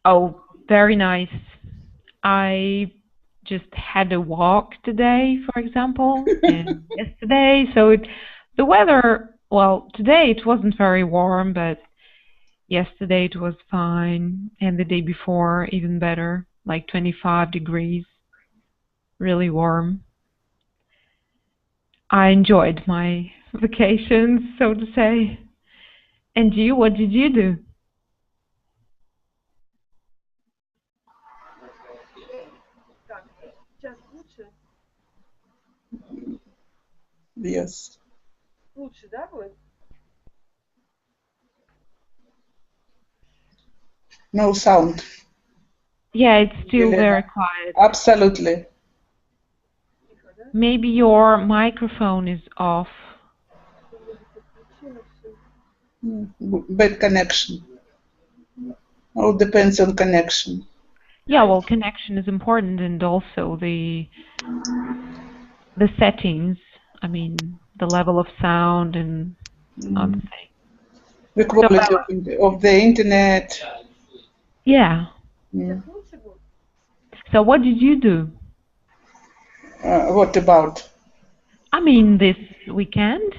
Oh, very nice. I just had a walk today, for example, and yesterday. The weather, well, today it wasn't very warm, but yesterday it was fine, and the day before even better, like 25 degrees, really warm. I enjoyed my vacations, so to say. And you, what did you do? Yes. No sound. Yeah, it's still Elena. very quiet. Absolutely. Maybe your microphone is off. Bad connection. All depends on connection. Yeah, well, connection is important, and also the settings. I mean, the level of sound and other things. The So, quality of the internet. yeah. Mm. So, what did you do? What about? I mean, this weekend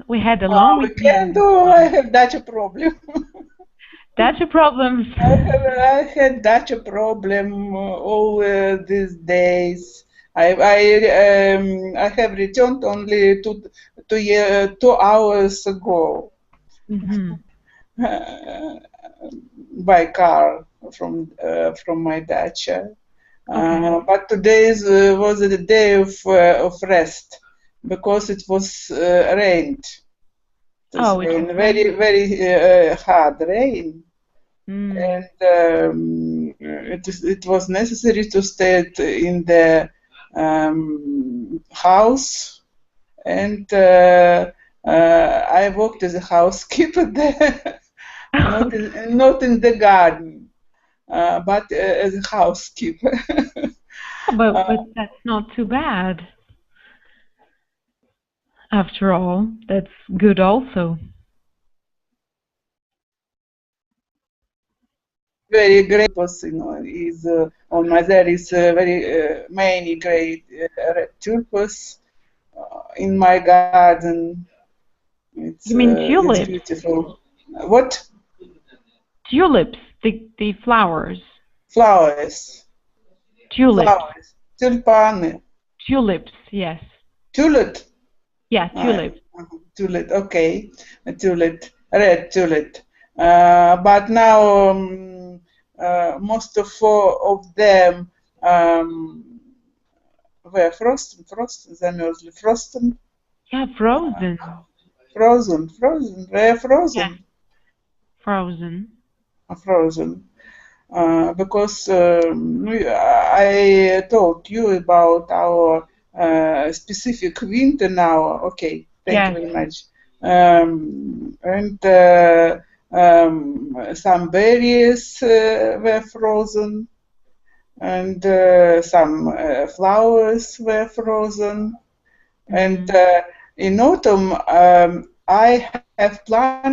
we had a long We can weekend. do. I have Dacia problem. That's a problem. I had Dacia problem all these days. I have returned only 2 hours ago Hmm. by car from my Dacia. Okay. But today was the day of rest because it was rained. It was Oh, it was rain, very, raining. very hard rain. Mm. And it was necessary to stay in the house. And I worked as a housekeeper there, not in the garden, but as a housekeeper. But that's not too bad. After all, that's good also. Very great person, is on my there is very many great red tulips in my garden. You mean It's tulips? beautiful. What Tulips, the flowers. flowers? Tulips. Flowers. Tulpan. Tulips, yes. Tulip. Yeah, Uh, tulips. Tulip. Okay. A tulip. Red tulip. But now most of them um, were frosten, замерзли, Yeah, frozen. were Yeah, frozen, frozen. frozen. Because I told you about our specific winter now. Okay, thank you Yes. very much. And some berries were frozen, and some flowers were frozen. And Hmm. in autumn, I have planted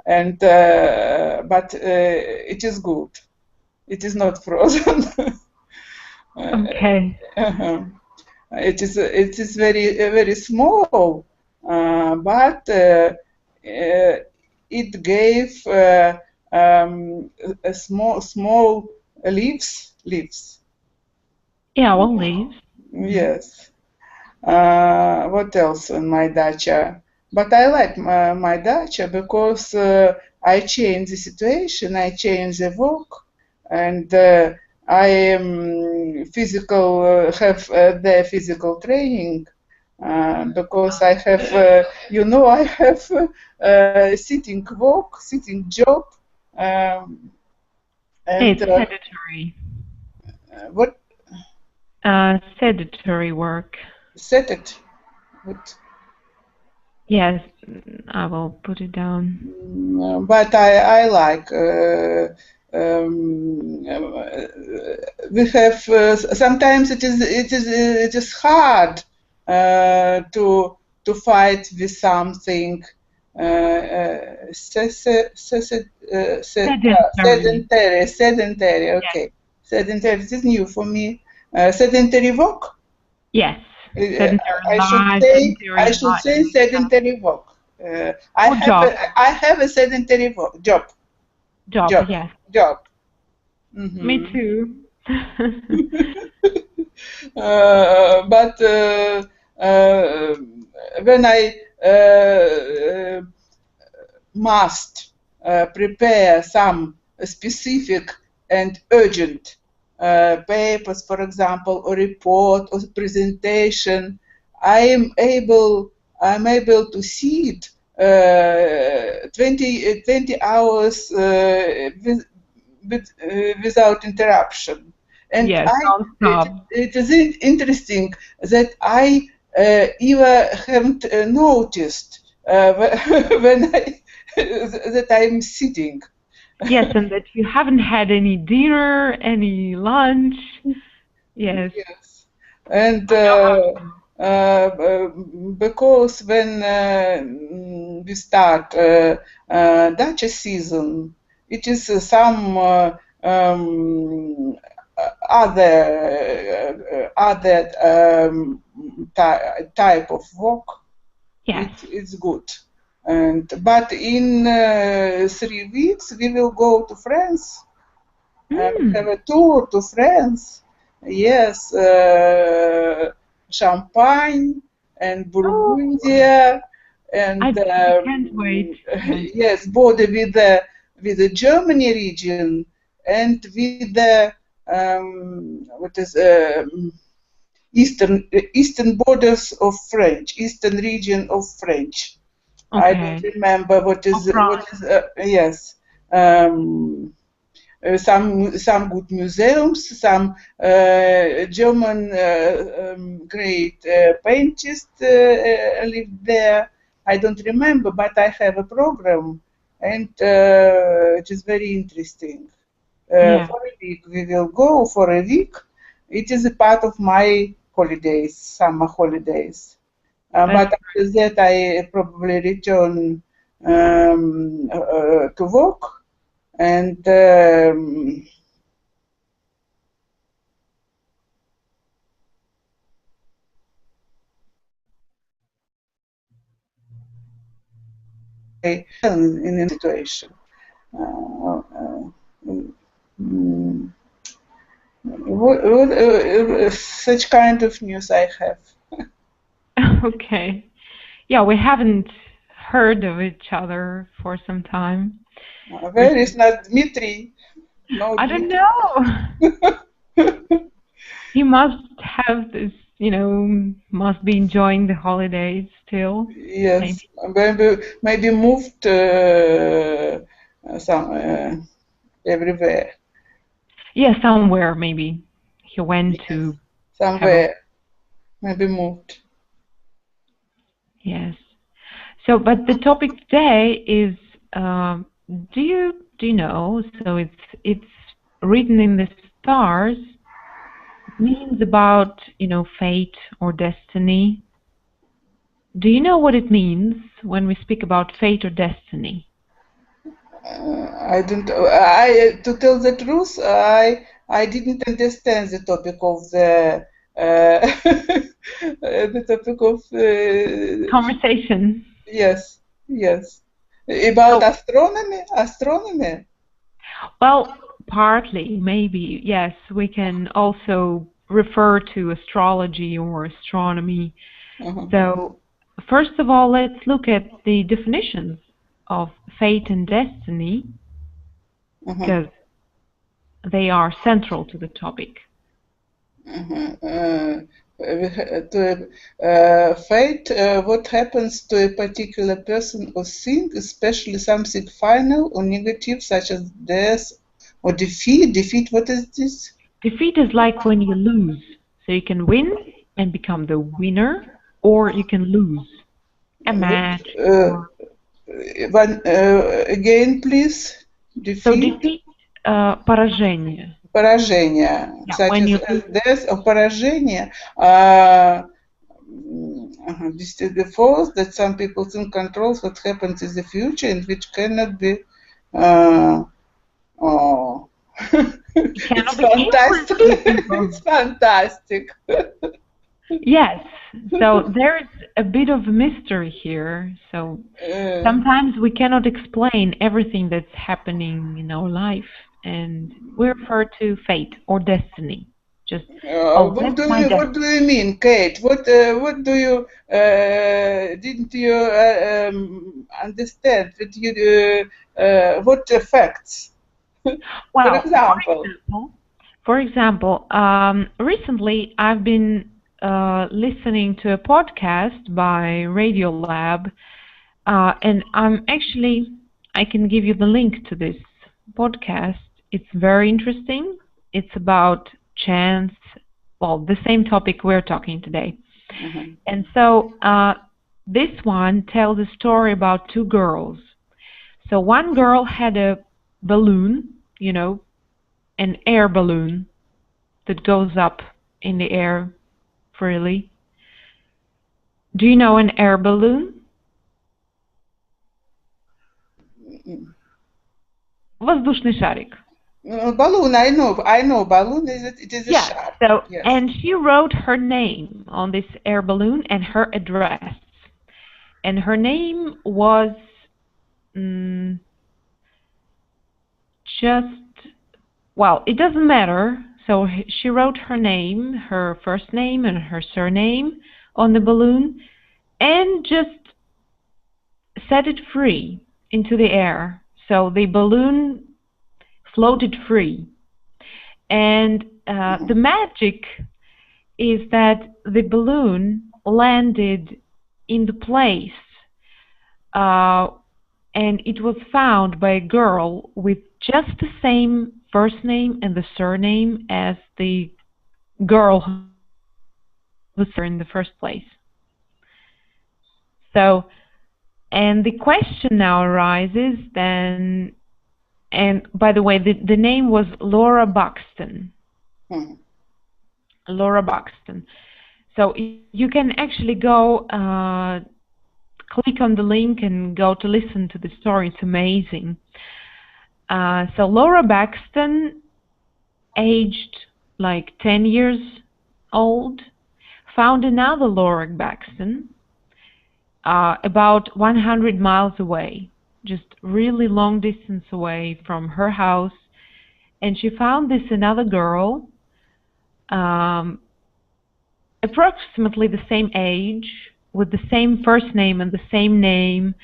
and but it is good. It is not frozen. Okay. Uh, it is very small, but it gave a small leaves. Yeah, well, leaves. Hmm. Yes. What else on my dacha? But I like my dacha because I change the situation, I change the work, and I am physical have the physical training because I have, I have sitting work, sitting job, um, and It's sedentary. what Sedentary work. set it. What Yes, I will put it down. But I like we have sometimes it is hard to fight with something sedentary. Okay, Yes. sedentary. This is new for me. Sedentary work. Yes. Sedentary I should life, say sedentary sedentary work. or job. I have a sedentary job. Job, yes. Job. Me too. But when I must prepare some specific and urgent papers, for example, or report or presentation, I'm able to see it 20 hours without interruption. And yes, non-stop. it is interesting that I even haven't noticed when that I'm sitting. Yes, and that you haven't had any dinner, any lunch. Yes. Yes. And because when we start dacha season, it is some other type of work. Yes. It's good. But in 3 weeks we will go to France. Have a tour to France. Yes, Champagne and Burgundia, and I can't wait. yes, border with the Germany region and with the what is eastern borders of French, eastern region of French. Okay. I don't remember what is yes. Some good museums, some German great painters lived there. I don't remember, but I have a program, and it is very interesting. For a week, we will go for a week. It is a part of my holidays, summer holidays. But after that, I probably return to work. And in a situation. Such kind of news I have. Okay. Yeah, we haven't heard of each other for some time. Where is not Dmitry? No, I don't know. He must have this, must be enjoying the holidays still. Yes, maybe moved some everywhere. Yeah, somewhere maybe. He went to somewhere. Maybe moved. Yes. So, but the topic today is, do you know? So it's written in the stars. It means about fate or destiny. Do you know what it means when we speak about fate or destiny? I don't. To tell the truth, I didn't understand the topic of the topic of conversation. Yes. About astronomy. Well, partly, maybe, yes. We can also refer to astrology or astronomy. So, first of all, let's look at the definitions of fate and destiny, because they are central to the topic. Fate, what happens to a particular person or thing, especially something final or negative, such as death or defeat. Defeat, what is this? Defeat is like when you lose. So you can win and become the winner, or you can lose a match. Again, please. Defeat. So defeat, поражение. Поражение. Such as death or поражение. This is the force that some people think controls what happens in the future and which cannot be. Oh, It it's cannot be fantastic. influenced with people. It's fantastic. Yes, so there's a bit of a mystery here. So Uh, sometimes we cannot explain everything that's happening in our life, and we refer to fate or destiny. Just, oh, that's my what do you mean, Kate? What do you didn't you understand? That you what affects? For Well, example. for example, recently I've been listening to a podcast by Radiolab, and I can give you the link to this podcast. It's very interesting. It's about chance, well, the same topic we're talking today. And so this one tells a story about two girls. So one girl had a balloon, an air balloon that goes up in the air freely. Do you know an air balloon? Воздушный шарик. Balloon, I know. Balloon it is a Yes. shark. So, Yes. and she wrote her name on this air balloon and her address. And her name was well, it doesn't matter. So she wrote her name, her first name and her surname on the balloon and just set it free into the air. So the balloon floated free. And the magic is that the balloon landed in the place, and it was found by a girl with just the same first name and the surname as the girl who was there in the first place. So, and the question now arises then, and by the way, the name was Laura Buxton. Laura Buxton. So you can actually go click on the link and go to listen to the story. It's amazing. So Laura Buxton, aged like 10 years old, found another Laura Buxton about 100 miles away, just really long distance away from her house. And she found this another girl, approximately the same age, with the same first name and the same name,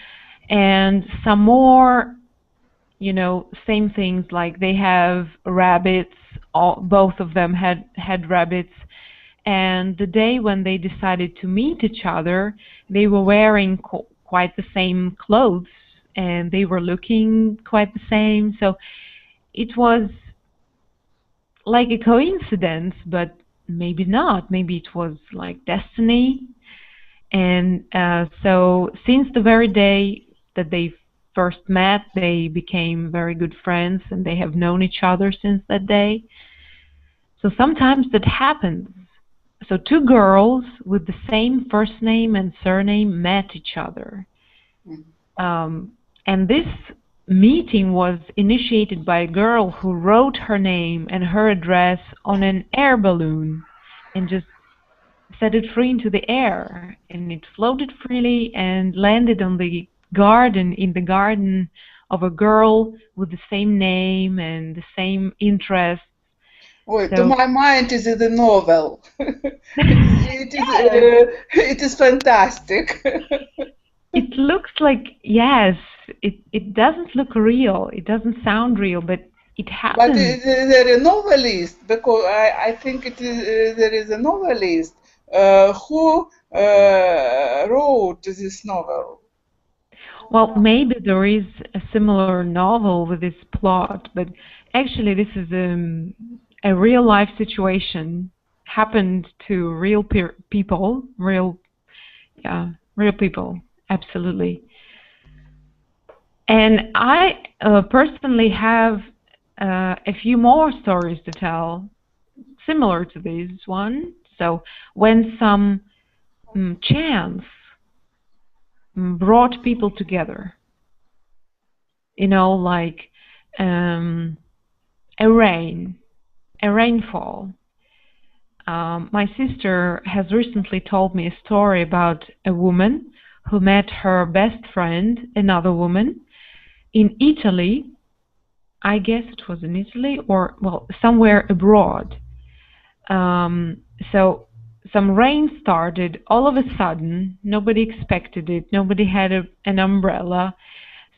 and some more, same things, like they have rabbits, both of them had rabbits. And the day when they decided to meet each other, they were wearing quite the same clothes, and they were looking quite the same. So it was like a coincidence, but maybe not. Maybe it was like destiny. And so since the very day that they first met, they became very good friends, and they have known each other since that day. So sometimes that happens. So two girls with the same first name and surname met each other. And this meeting was initiated by a girl who wrote her name and her address on an air balloon and just set it free into the air, and it floated freely and landed on the garden of a girl with the same name and the same interests. To my mind, it is a novel. It is fantastic. It looks like, yes, it doesn't look real. It doesn't sound real, but it happens. But there is a novelist, because I think there is a novelist who wrote this novel. Well, maybe there is a similar novel with this plot, but actually this is a real life situation, happened to real people, real people, absolutely. And I personally have a few more stories to tell, similar to this one. So when some chance brought people together. You know, like a rainfall. My sister has recently told me a story about a woman who met her best friend, another woman, in Italy. I guess it was in Italy or, well, somewhere abroad. So some rain started all of a sudden. Nobody expected it. Nobody had an umbrella.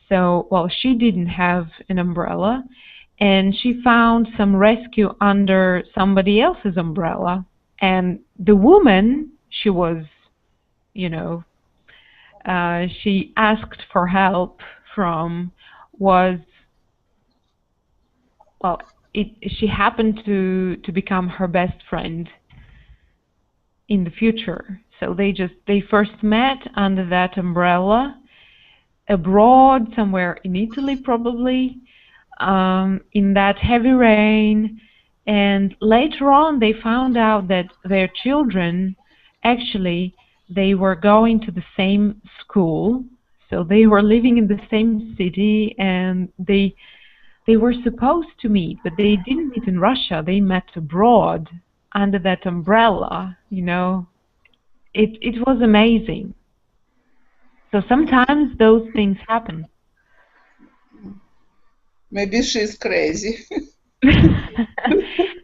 So, well, she didn't have an umbrella, and she found some rescue under somebody else's umbrella. And the woman, she was, you know, she asked for help from, was, well, she happened to become her best friend in the future. So they first met under that umbrella abroad, somewhere in Italy probably, in that heavy rain, and later on they found out that their children, actually, they were going to the same school, so they were living in the same city, and they were supposed to meet, but they didn't meet in Russia. They met abroad under that umbrella. You know, it was amazing. So sometimes those things happen. Maybe she's crazy.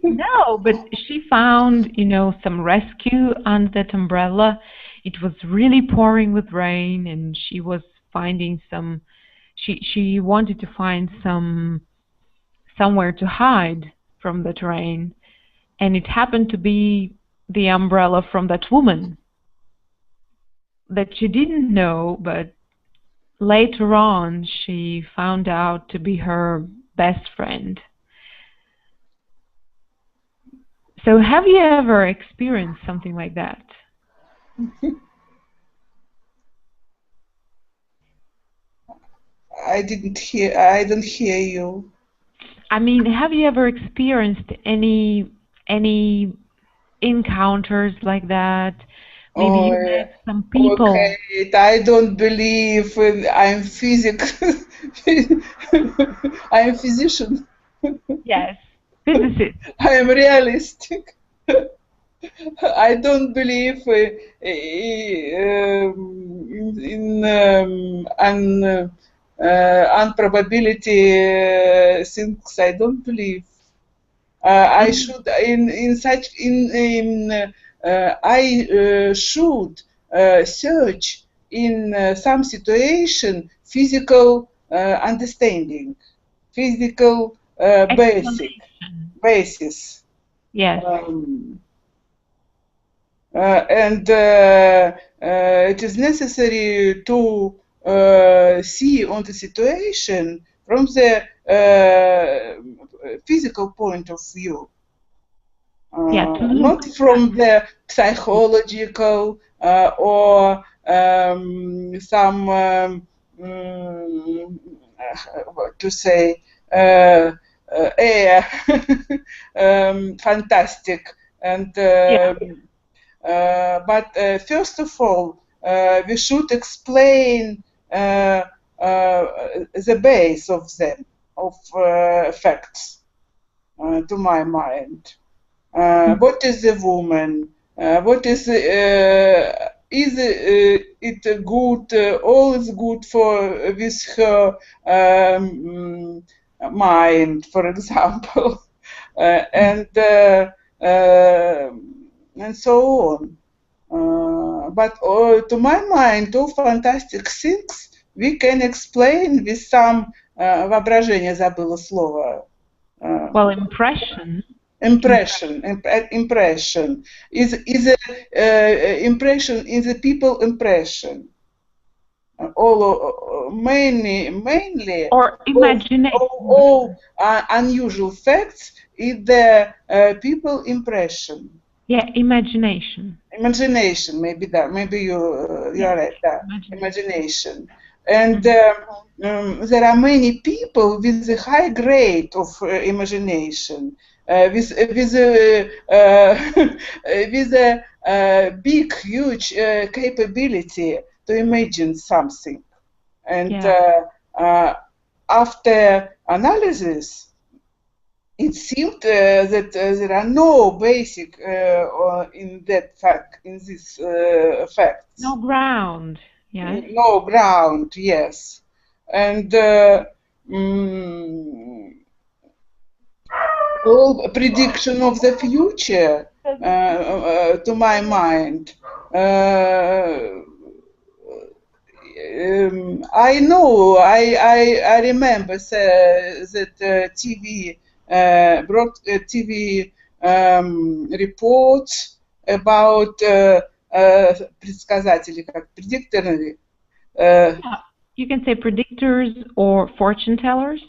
No, but she found, you know, some rescue under that umbrella. It was really pouring with rain, and she was finding some. She wanted to find somewhere to hide from that rain, and it happened to be the umbrella from that woman that she didn't know, but later on she found out to be her best friend. So have you ever experienced something like that? I don't hear you. I mean, have you ever experienced any encounters like that? Maybe you met some people. Okay, I don't believe I'm I'm physician. Yes, physicist. I am realistic. I don't believe in unprobability things. I don't believe. I should I should search in some situation physical understanding, physical basis. Yes. And it is necessary to see on the situation from the physical point of view, not from the psychological or some what to say fantastic and but first of all, we should explain the base of them, of facts, to my mind. What is a woman? What is it good? Always good for with her mind, for example, and so on. But to my mind, all fantastic things we can explain with some воображение, забыла слово. Well, impression. Impression is impression is a people impression. Mainly or imagination. All unusual facts is the people impression. Yeah, imagination. Imagination, maybe that. Maybe you are right. That imagination. And there are many people with a high grade of imagination. with a big, huge capability to imagine something. And after analysis, it seemed that there are no basic in that fact, in this fact. No ground. Yeah. No ground. Yes, and all prediction of the future, to my mind. I know, I remember that TV TV reports about предсказатели, как predictory. You can say predictors or fortune tellers.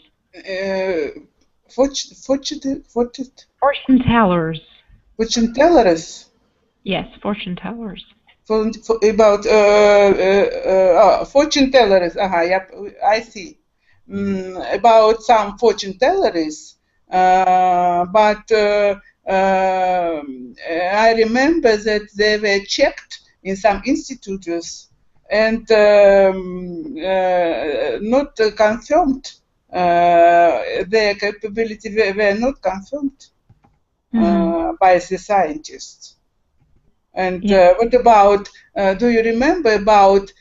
Fortune tellers. Fortune tellers. Yes, fortune tellers. About fortune tellers. Yep, I see. About some fortune tellers, but I remember that they were checked in some institutes and not confirmed. Their capability were not confirmed by the scientists. And what about, do you remember about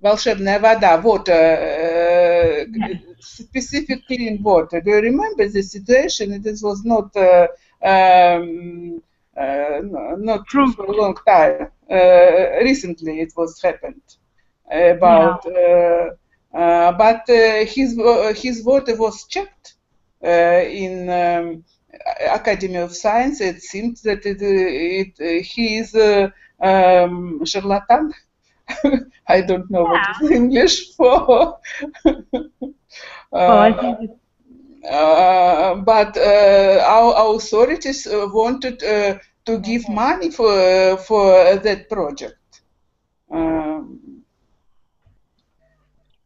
волшебная вода, water, specific clean water? Do you remember the situation? It was not true for a long time. Recently it was happened about, but his water was checked in Academy of Science. It seems that he is charlatan. I don't know what is English for. But our authorities wanted to give money for that project.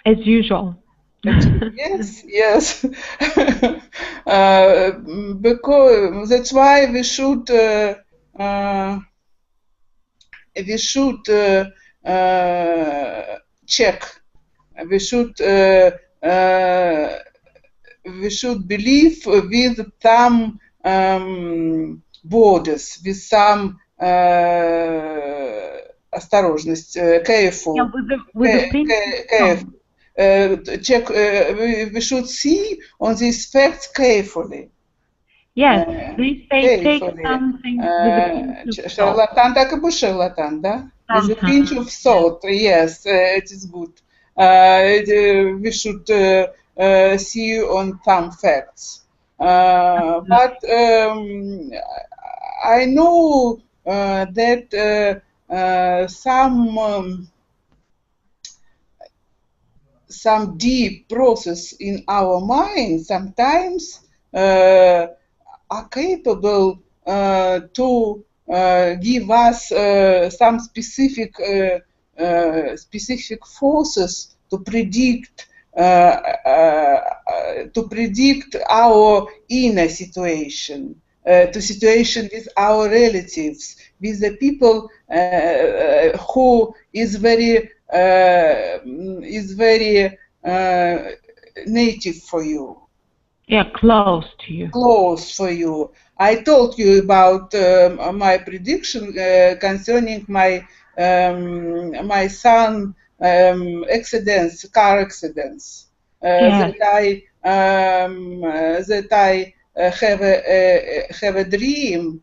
As usual. Yes. Because that's why we should check. We should believe with some borders, with some осторожность, careful. Careful. Check. We should see on these facts carefully. Yes, they say take something with a pinch of salt. Шарлатан, так и был шарлатан, да? With a pinch of salt. Yes, it is good. We should see on some facts. But I know that some deep process in our mind sometimes are capable to give us some specific forces to predict our inner situation, to situation with our relatives, with the people who is very native for you. Yeah, close to you. Close for you. I told you about my prediction concerning my my son accidents, car accidents. That I have a dream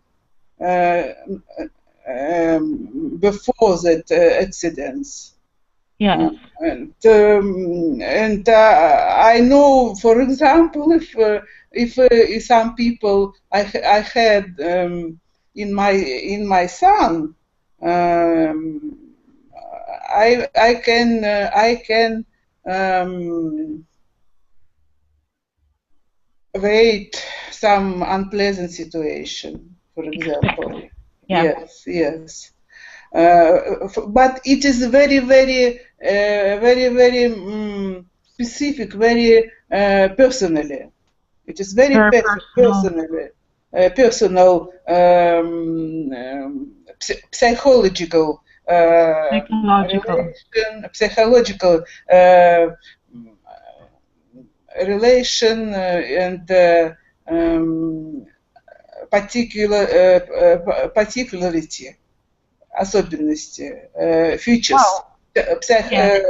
before that accidents. Yes. And I know, for example, if some people I had in my son, I can wait some unpleasant situation, for example. Yes. But it is very specific, very personally. It is very Very personal. personal, psychological Psychological. psychological relation and particularity, особенности, features, Well, yes,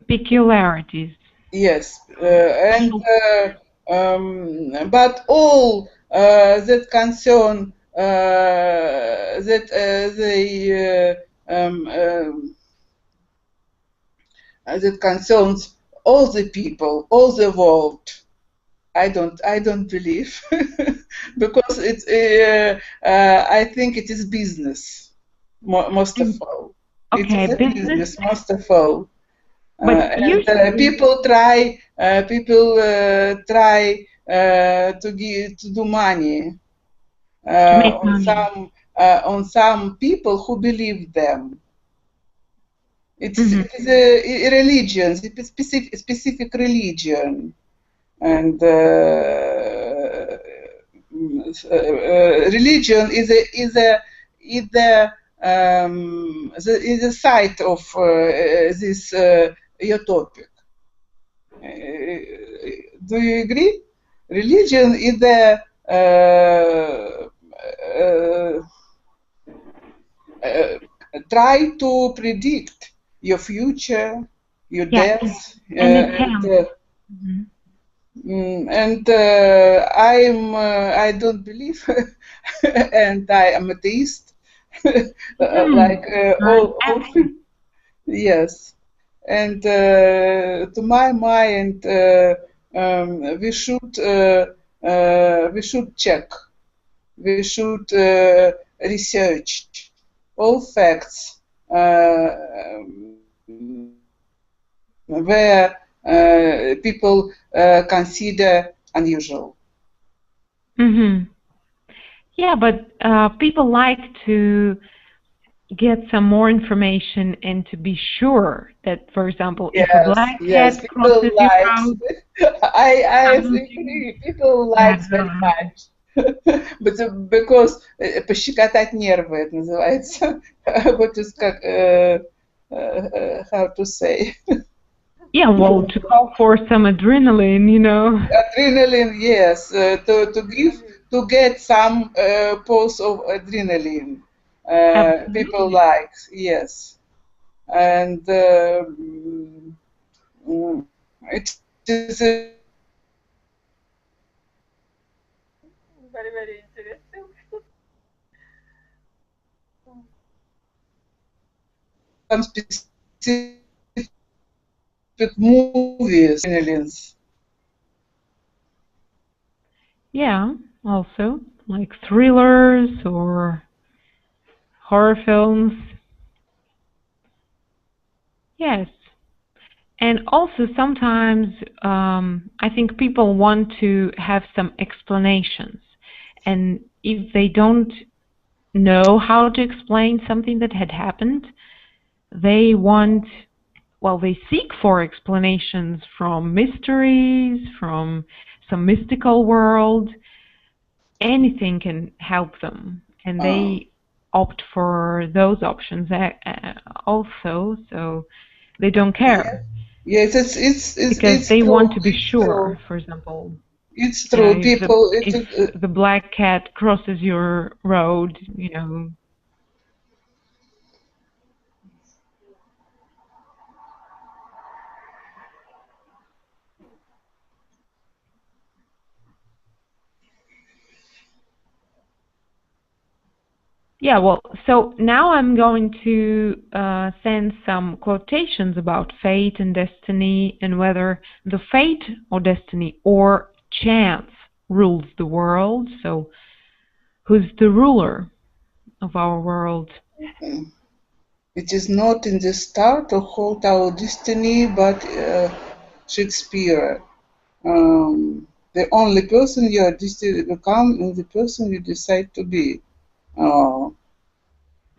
peculiarities. yes, and but all that concern that they that concerns all the people, all the world. I don't believe because it's I think it is business most of all. It Okay, is a business, business most of all, but and usually people try to do money to make money. on some people who believe them. Hmm. It is a religion, a specific religion, and religion is a side of this your topic. Do you agree? Religion is the try to predict your future, your Yeah, death, an attempt. Mhm. and I don't believe, and I am atheist, Hmm. like You're an all atheist. yes, and to my mind, we should check, we should research all facts where people consider unusual. Hmm. Yeah, but people like to get some more information and to be sure that, for example, if a Yes, black yes, cat people crosses your likes. road, I something agree. People bad likes will very happen. much, but because пощекотать нервы это называется. Вот is как how to say Yeah, well, to call for some adrenaline, you know. adrenaline. Yes, to get some pulse of adrenaline. People Absolutely. like yes, and it is a very, very interesting. Some specific movies, aliens. Yeah, also like thrillers or horror films. Yes. And also sometimes I think people want to have some explanations. And if they don't know how to explain something that had happened, they want, well, they seek for explanations from mysteries, from some mystical world. Anything can help them. And Uh, they opt for those options also, so they don't yeah, care yes, because it's they true. want to be It's true. sure. For example, It's you know, true. People, if the black cat crosses your road, you know. Yeah, well, so now I'm going to send some quotations about fate and destiny and whether the fate or destiny or chance rules the world. So, who's the ruler of our world? it is not in the star to hold our destiny, but Shakespeare. The only person you are destined to become is the person you decide to be. Uh,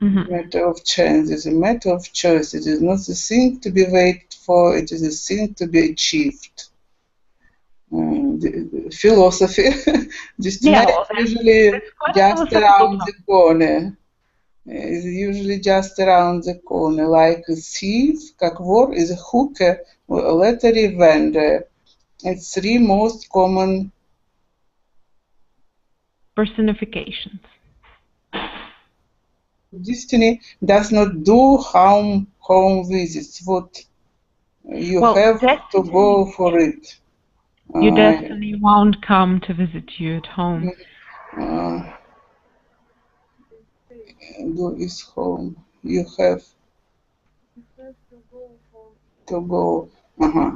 Hmm. Matter of chance is a matter of choice. It is not a thing to be waited for, it is a thing to be achieved. philosophy. Yeah, Destination well, is usually that's quite a just philosophical around the topic. corner. Is usually just around the corner, like a thief, как вор, is a hooker or a lottery vendor. It's three most common. Personifications. Destiny does not do home visits. What you Well, have to destiny, go for it. your Uh, destiny won't come to visit you at home. uh, do is home. You have to go. Uh-huh.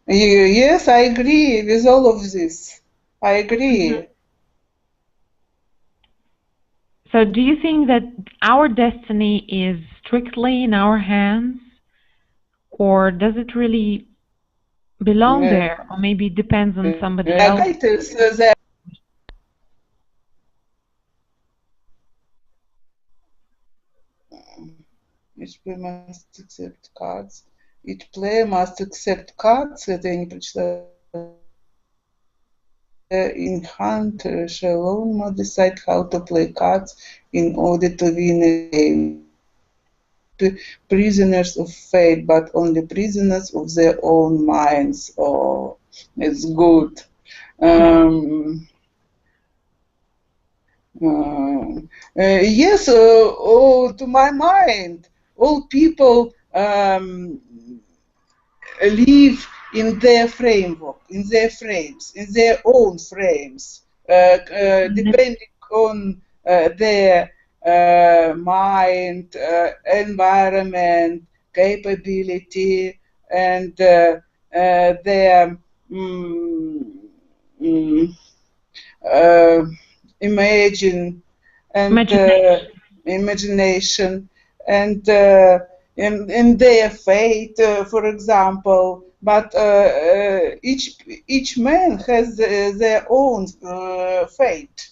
Yes, I agree with all of this. I agree. So do you think that our destiny is strictly in our hands, or does it really belong Uh, there, or maybe it depends on somebody else? writers that each player must accept cards. Each player must accept cards. Это я не прочитала. In hand shall alone decide how to play cards in order to win a game. Prisoners of fate, but only prisoners of their own minds. Oh, it's good. Yes, to my mind, all people live in their framework, in their frames, in their own frames, depending on their mind, environment, capability, and their mm, uh, imagine and imagination and in their fate, for example. But each man has their own fate,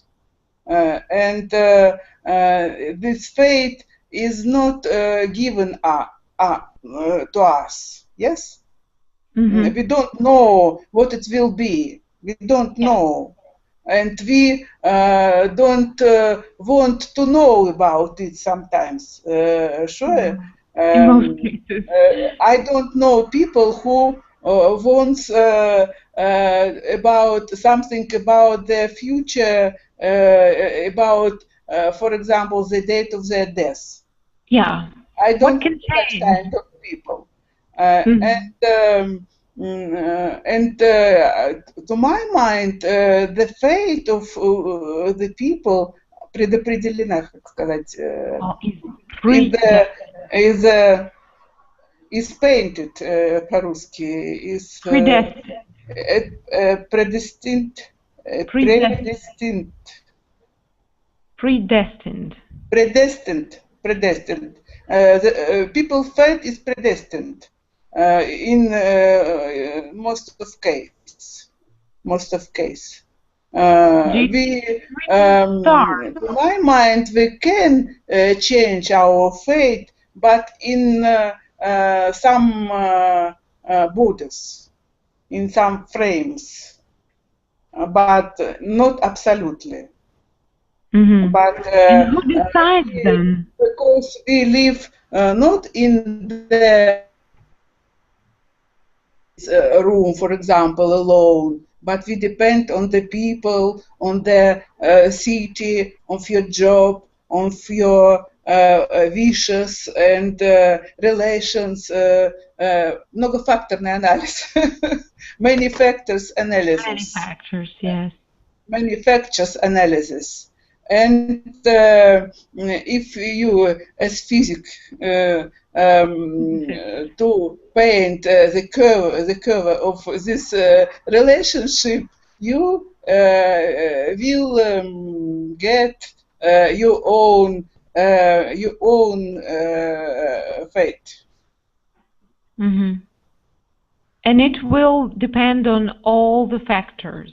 and this fate is not given to us. Yes. We don't know what it will be. We don't know. And we don't want to know about it sometimes. Sure. In most cases. I don't know people who wants about something about their future, about, for example, the date of their death. Yeah. I What don't can know that change? kind of people. To my mind, the fate of the people предопределена, как сказать, Is is, is painted по-русски, is predestined, predestined. The people's fate is predestined in most of case. To my mind, we can change our fate, but in some borders, in some frames, but not absolutely. But and who decides then? because we live not in the room, for example, alone, but we depend on the people, on the city, on your job, on your wishes and relations. Многофакторный анализ. Many factors analysis. Many factors, yes. Many factors analysis. And if you, as physics, to paint the curve of this relationship, you will get your own fate. And it will depend on all the factors.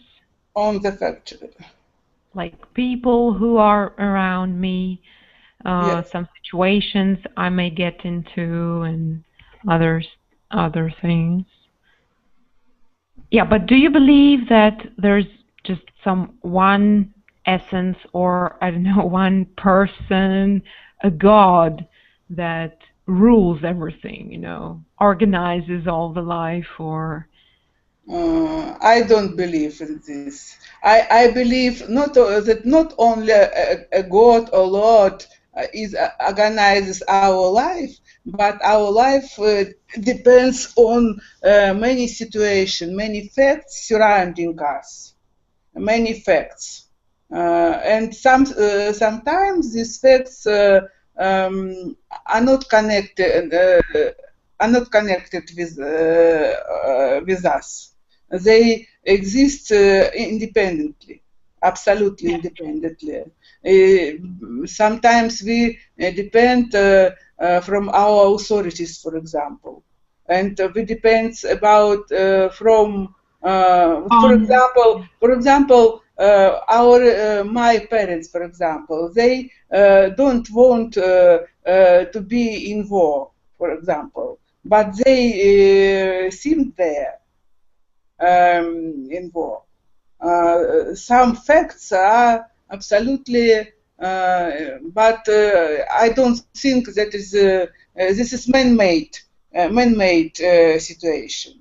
On the factor. Like people who are around me, Yes. some situations I may get into, and other things. Yeah, but do you believe that there's just some one essence or, I don't know, one person, a God that rules everything, organizes all the life or... I don't believe in this. I believe that not only a God or Lord organizes our life, but our life depends on many situations, many facts surrounding us, many facts. And sometimes these facts are not connected with us. They exist independently, absolutely independently. Sometimes we depend from our authorities, for example, and we depend about from, for example, our my parents, for example, they don't want to be in war, for example, but they seem there in war. Some facts are absolutely, but I don't think that is this is man-made, situation.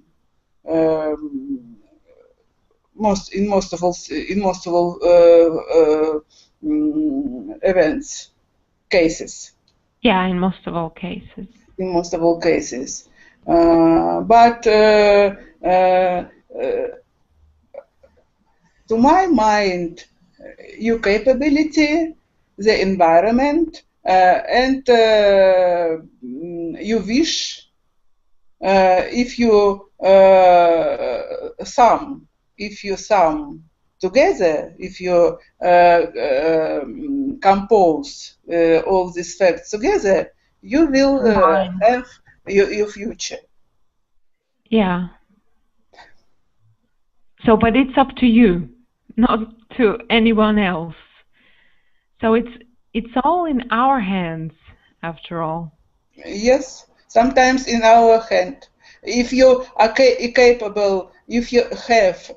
Most of all events, cases. Yeah, in most of all cases. In most of all cases, but to my mind, your capability, the environment, and you wish, if you sum together, if you compose all these facts together, you will have your future. Yeah. So, but it's up to you, not to anyone else. So it's all in our hands, after all. Yes, sometimes in our hand. If you are capable, if you have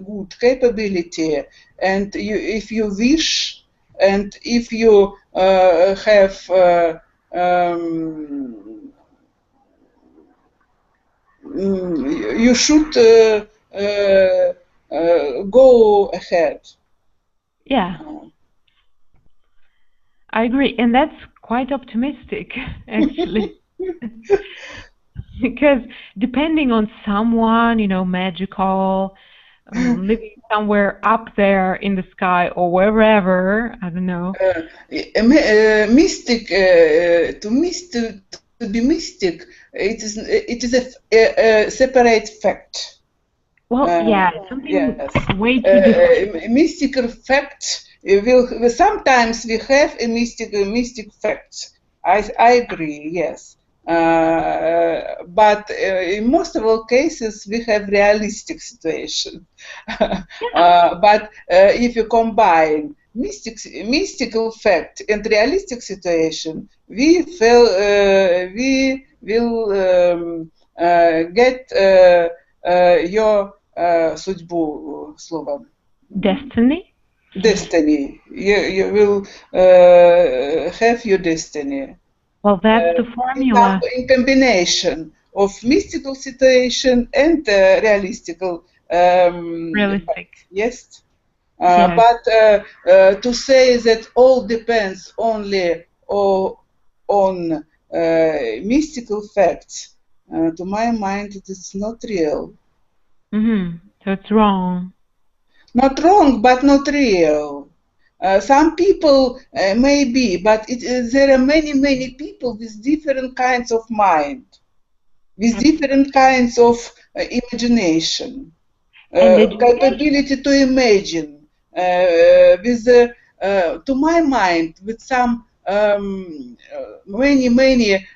good capability, and if you wish, and if you have you should go ahead. Yeah. I agree, and that's quite optimistic, actually. Because depending on someone, magical, living somewhere up there in the sky or wherever, I don't know. Mystic, to be mystic, it is a separate fact. Well, yeah, something yes. way too different. Mystical fact will sometimes we have a mystic fact. I agree. Yes. But in most of all cases, we have realistic situation. But if you combine mystical fact and realistic situation, we will get your судьбу словом. Destiny? Destiny. You will have your destiny. Well, that's the formula. In combination of mystical situation and realistical. Realistic. Yes. Yes. But to say that all depends only on mystical facts, to my mind, it is not real. So it's wrong. Not wrong, but not real. Some people may be, but there are many people with different kinds of mind, with different kinds of imagination, capability to imagine, with, to my mind, with some many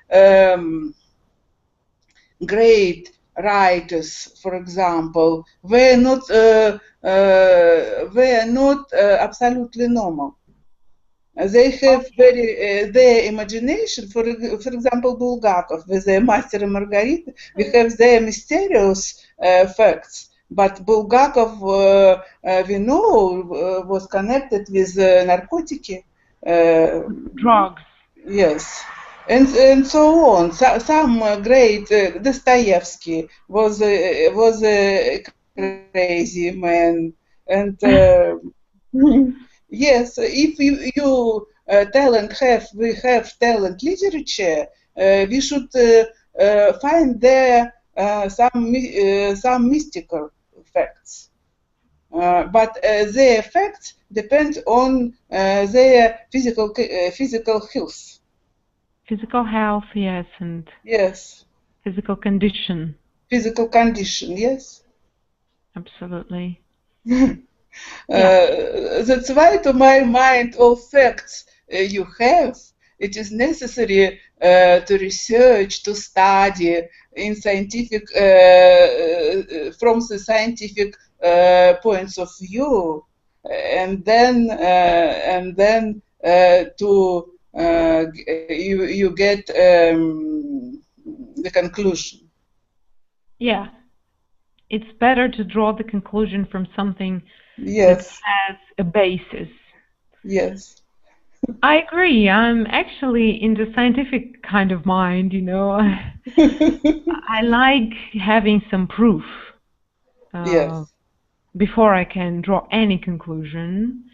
great writers, for example, were not absolutely normal. They have very their imagination. For example, Bulgakov with their Master and Margarita, we have their mysterious facts. But Bulgakov, we know, was connected with narcotic. Drugs. Yes. And so on. Some great Dostoevsky was a crazy man, and yes, if we have talent literature, we should find there some mystical facts. But their facts depend on their physical health. Physical health, yes, and Yes. physical condition. Physical condition, yes. Absolutely. That's why, to my mind, all facts you have, it is necessary to research, to study in scientific, from the scientific points of view, and then to you get the conclusion. Yeah. It's better to draw the conclusion from something that Yes. has a basis. Yes. I agree. I'm actually in the scientific kind of mind, you know. I like having some proof Yes. before I can draw any conclusion.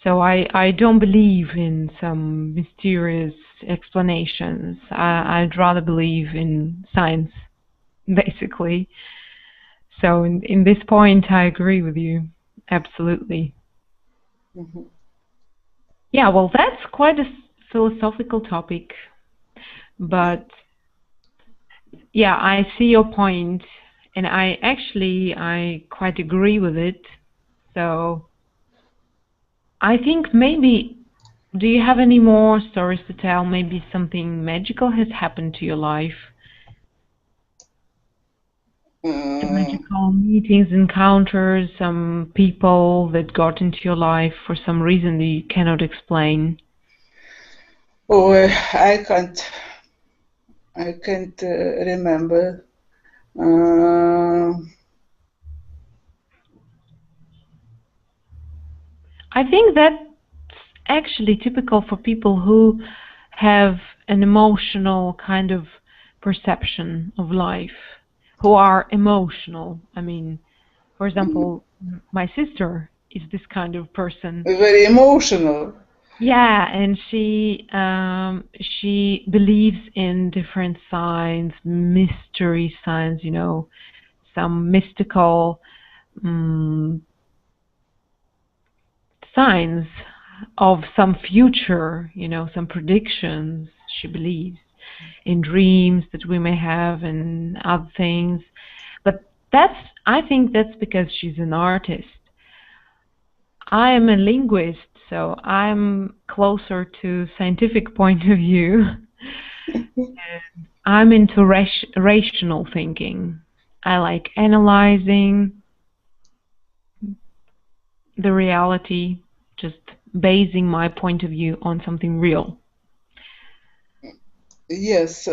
So I don't believe in some mysterious explanations. I'd rather believe in science, basically. So in this point, I agree with you. Absolutely. Yeah, well, that's quite a philosophical topic. But yeah, I see your point, and I quite agree with it. So I think maybe, do you have any more stories to tell? Maybe something magical has happened to your life? Magical meetings, encounters, some people that got into your life for some reason that you cannot explain. Oh, I can't remember. I think that's actually typical for people who have an emotional kind of perception of life, who are emotional. I mean, for example, my sister is this kind of person. Very emotional. Yeah, and she believes in different signs, mystery signs, you know, some mystical signs of some future, you know, some predictions. She believes in dreams that we may have and other things. But I think that's because she's an artist. I am a linguist, so I'm closer to scientific point of view. I'm into rational thinking. I like analyzing the reality, just basing my point of view on something real. Yes,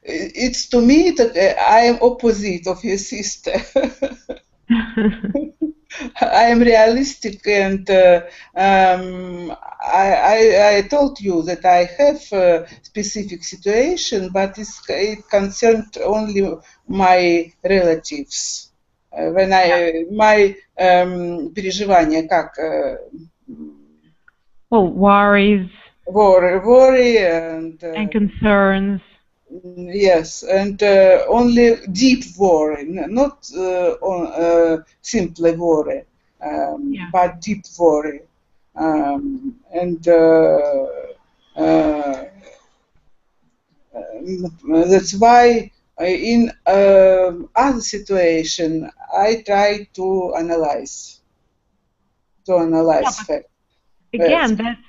it's to me that I am opposite of your sister. I am realistic, and I told you that I have a specific situation, but it concerned only my relatives. My переживания, как well, worries worry and concerns. Yes, and only deep worry, not simply worry, but deep worry. And that's why in other situation I try to analyze facts. Again, that's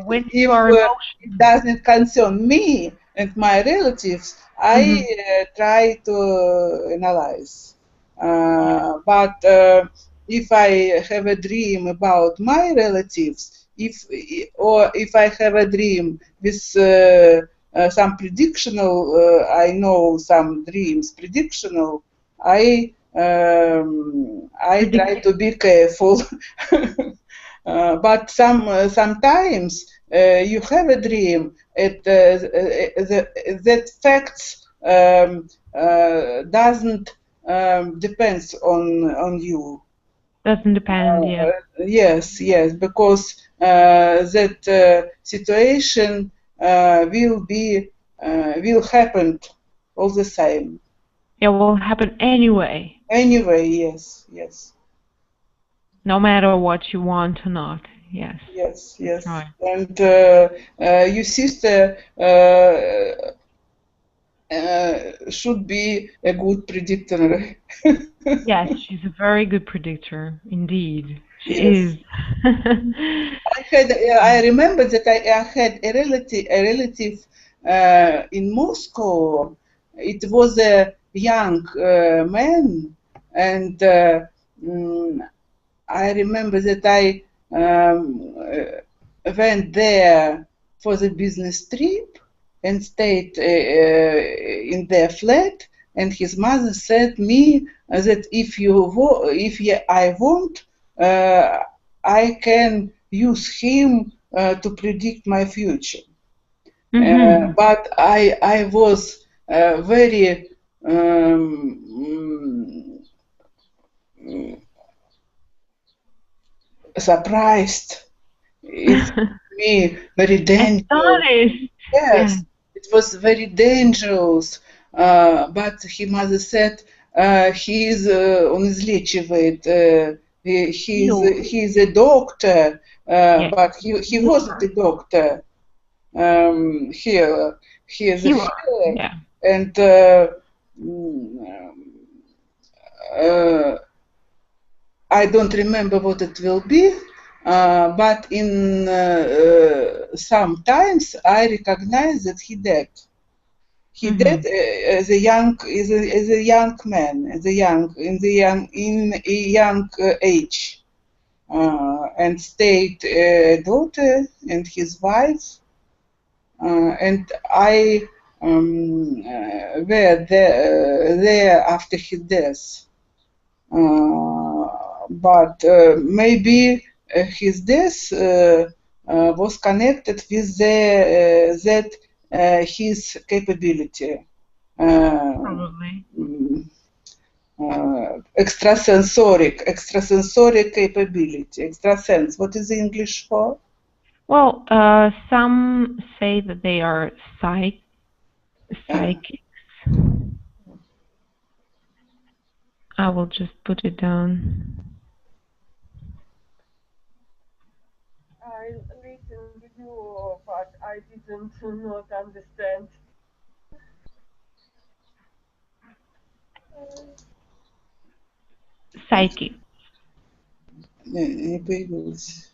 when you are emotional. It doesn't concern me and my relatives, I try to analyze. But if I have a dream about my relatives, if I have a dream with some predictional, I know some dreams predictional. I try to be careful. But sometimes you have a dream. That facts doesn't depends on you. Doesn't depend, yeah. Yes, because that situation will happen all the same. It will happen anyway. Anyway, yes. No matter what you want or not, yes. Yes. Right. And your sister should be a good predictor. Yes, she's a very good predictor, indeed. She Yes. is. I remember that I had a relative in Moscow. It was a young man, and I remember that I went there for the business trip and stayed in their flat. And his mother said me that if I want, I can use him to predict my future. But I was very surprised. It's me very dangerous. Astonished. Yes, it was very dangerous. But his mother said he is он излечивает. He is a doctor, but he wasn't a doctor. He is a healer, yeah. And I don't remember what it will be, but in sometimes I recognize that he dead. He dead as a young man, in a young age, and stayed a daughter and his wife, and I were there after his death. But maybe his death was connected with that his capability. Probably. Extrasensoric capability. Extrasense. What is the English for? Well, some say that they are psychics. I will just put it down. I listened to you, but I didn't not understand. Psychic. Не появилось.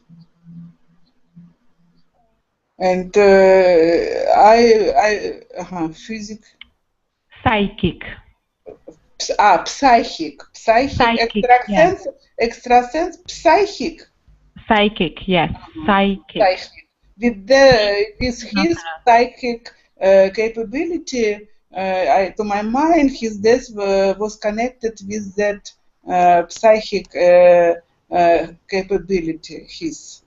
And physic. Psychic. Psychic. Extrasense, psychic. Psychic, yes. Psychic. With his psychic capability, to my mind, his death was connected with that psychic capability, his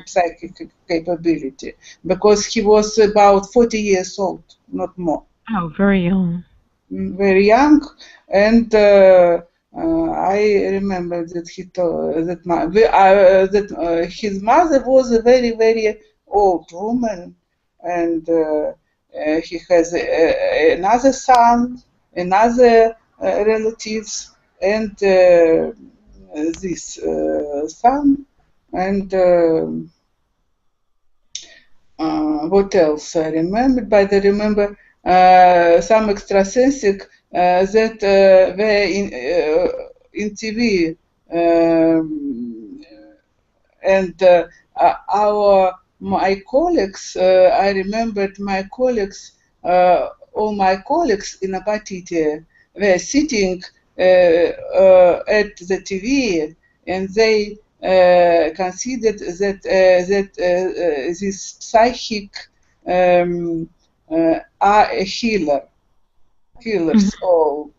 psychic capability, because he was about 40 years old, not more. Oh, very young. Very young, and I remember that he told that his mother was a very, very old woman, and he has another son, another relatives, and this son, and what else I remember? But I remember some extrasensic that were in TV, and my colleagues. I remembered my colleagues. All my colleagues in Apatite were sitting at the TV, and they considered that this psychic are a healers all,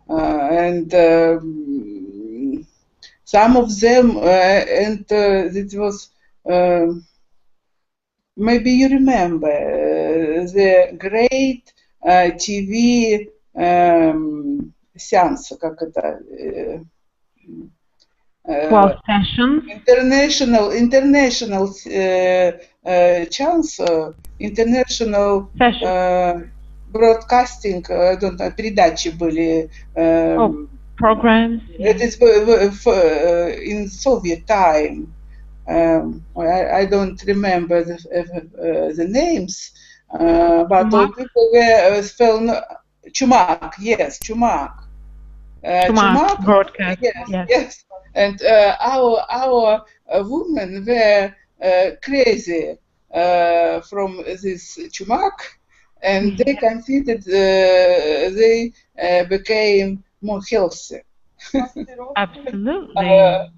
and some of them, and it was. Maybe you remember the great TV сеанс, как это? 12 sessions. International chance, international broadcasting, I don't know, передачи были. Programs. It is in Soviet time. I don't remember the names, but all people were spelled Chumak. Yes, Chumak. Chumak broadcast. Yes. And our women were crazy from this Chumak, and they considered they became more healthy. Absolutely.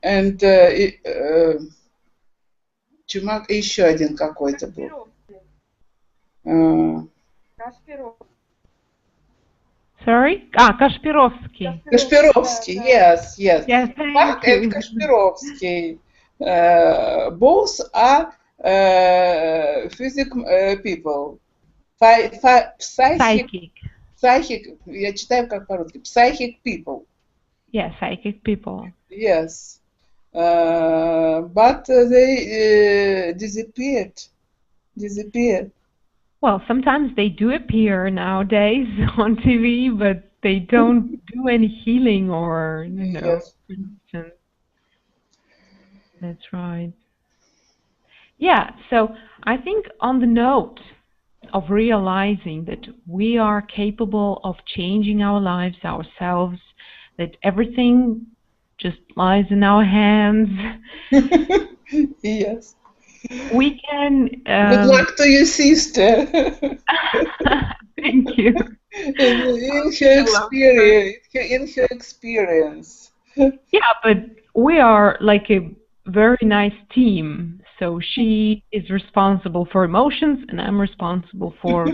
And Чумак еще один какой-то был. Sorry? Kashpirovsky. Kashpirovsky, yes. Chumак and Kashpirovsky. Both are physical people. Psychic. Я читаю как по-русски. Psychic people. Yeah, psychic people. Yes. But they disappeared. Well, sometimes they do appear nowadays on TV, but they don't do any healing or, Yes. for instance. That's right. Yeah, so I think on the note of realizing that we are capable of changing our lives ourselves, that everything just lies in our hands. Yes. We can. Good luck to your sister. Thank you. In her experience. Yeah, but we are like a very nice team. So she is responsible for emotions, and I'm responsible for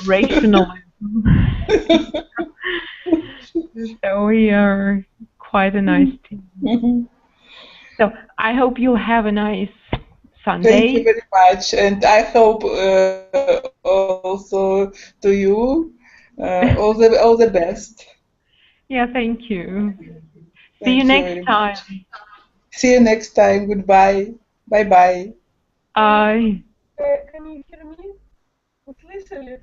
rationalism. So we are quite a nice team. So I hope you have a nice Sunday. Thank you very much, and I hope also to you all the best. Yeah, thank you. See you next time. See you next time. Goodbye. Bye-bye. Bye. Can you hear me? Услышали?